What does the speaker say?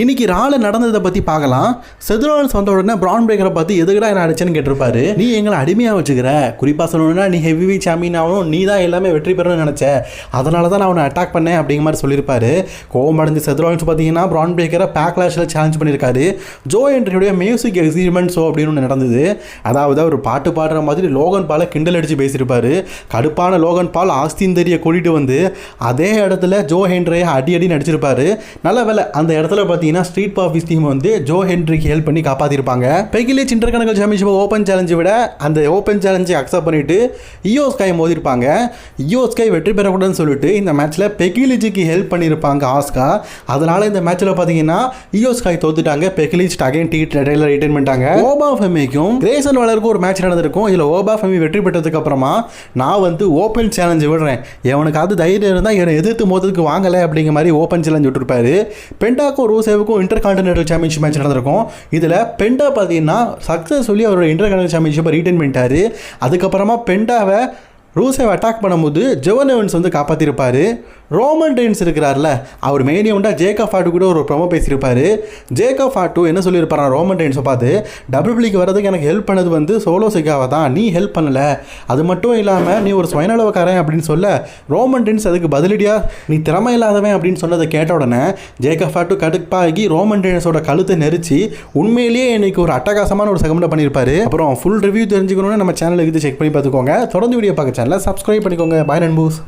இன்னைக்கு ரால நடந்ததை பற்றி பார்க்கலாம். செத்ரோலன்ஸ் வந்த உடனே பிரான் பிரேக்கரை பார்த்து எதுக்குடா என்ன அடிச்சேன்னு கேட்டிருப்பாரு. நீ எங்களை அடிமையாக வச்சுக்கிற, குறிப்பாக சொல்லணும்னா நீ ஹெவி சாம்பியன் ஆகணும், நீ தான் எல்லாமே வெற்றி பெறணும்னு நினச்ச, அதனால தான் நான் அவனை அட்டாக் பண்ணேன் அப்படிங்கிற மாதிரி சொல்லியிருப்பாரு. கோவம் அடைஞ்ச செத்ரோலன்ஸ் பார்த்தீங்கன்னா பிரான் பிரேக்கரை பேக்லாஷில் சேலஞ்ச் பண்ணியிருக்காரு. ஜோ ஹென்ரியுடைய மியூசிக் எக்ஸிபிமெண்ட் ஷோ அப்படின்னு ஒன்று நடந்தது. அதாவது அவர் பாட்டு பாடுற மாதிரி லோகன் பாலை கிண்டல் அடித்து பேசியிருப்பாரு. கடுப்பான லோகன் பால் ஆஸ்தின் தெரிய கூட்டிகிட்டு வந்து அதே இடத்துல ஜோ ஹென்ரியை அடி நடிச்சிருப்பாரு. நல்ல வேலை அந்த இடத்துல பார்த்தீங்கன்னா ஸ்ட்ரீட் பாஃபிஸ் டீம் வந்து ஜோ ஹென்ரிக்கு ஹெல்ப் பண்ணி காப்பாற்றிருப்பாங்க. பெகிலிச் இன்டர்கனல் சாம்பியன்ஷிப் ஓப்பன் சேலஞ்சை விட அந்த ஓப்பன் சேலஞ்சை அக்செப்ட் பண்ணிட்டு இயோ ஸ்கை மோதிருப்பாங்க. இயோ ஸ்கை வெற்றி பெறக்கூடாதுன்னு சொல்லிட்டு இந்த மேட்ச்சில் பெகிலிச்சுக்கு ஹெல்ப் பண்ணியிருப்பாங்க ஆஸ்கா. அதனால இந்த மேட்ச்சில் பார்த்தீங்கன்னா இயோ ஸ்கை தோத்துட்டாங்க. பெகிலிச் அகைன் டைட்டில் ரிட்டைன் பண்ணிட்டாங்க. ஓபா ஃபெமிக்கும் கிரேசன் வாலருக்கும் ஒரு மேட்ச் நடந்திருக்கும். இதில் ஓபா ஃபெமி வெற்றி பெற்றதுக்கு அப்புறமா நான் வந்து ஓப்பன் சேலஞ்சு விடுறேன், எவனுக்காவது தைரியம் இருந்தால் என்னை எதிர்த்து மோதுக்கு வாங்கலை அப்படிங்கிற மாதிரி ஓப்பன் சேலஞ்ச் விட்டுருப்பாரு. பெண்டாக்கும் ரூசேவுக்கும் இன்டர்கான்டினென்டல் சாம்பியன்ஷிப் மேட்ச் நடந்திருக்கும். இதில் பெண்டா பார்த்தீங்கன்னா சக்ஸஸ்ஃபுல்லி அவரோட இன்டர்கான்டினென்டல் சாம்பியன்ஷிப்பை ரீட்டைன் பண்ணிட்டாரு. அதுக்கப்புறமா பெண்டாவை ரூசேவை அட்டாக் பண்ணும்போது ஜெவன் எவன்ஸ் வந்து காப்பாற்றிருப்பார். ரோமன் ரெயின்ஸ் இருக்கிறார்ல, அவர் மெயின் இவன்டா ஜேக்கப் ஃபாட்டு கூட ஒரு ப்ரொமோ பேசியிருப்பார். ஜேக்கப் ஃபாட்டு என்ன சொல்லியிருப்பாரு ரோமன் ரெயின்ஸை பார்த்து, டபிள்யூபிள்யூக்கு வரதுக்கு எனக்கு ஹெல்ப் பண்ணது வந்து சோலோ சிக்காவை தான், நீ ஹெல்ப் பண்ணலை, அது மட்டும் இல்லாமல் நீ ஒரு சுயநலவக்காரன் அப்படின்னு சொல்ல ரோமன் ரெயின்ஸ் அதுக்கு பதிலடியாக நீ திறமை இல்லாதவன் அப்படின்னு சொன்னதை கேட்ட உடனே ஜேக்கப் ஃபாட்டு கடுப்பாகி ரோமன் ரெயின்ஸோட கழுத்தை நெரிச்சு உண்மையிலேயே இன்னைக்கு ஒரு அட்டகாசமான ஒரு செகமெண்ட் பண்ணியிருப்பாரு. அப்புறம் ஃபுல் ரிவ்யூ தெரிஞ்சுக்கணும்னு நம்ம சேனலுக்கு இது செக் பண்ணி பார்த்துக்கோங்க. தொடர்ந்து வீடியோ பார்க்க சேனலை சப்ஸ்கிரைப் பண்ணிக்கோங்க. பாய் நண்பூஸ்.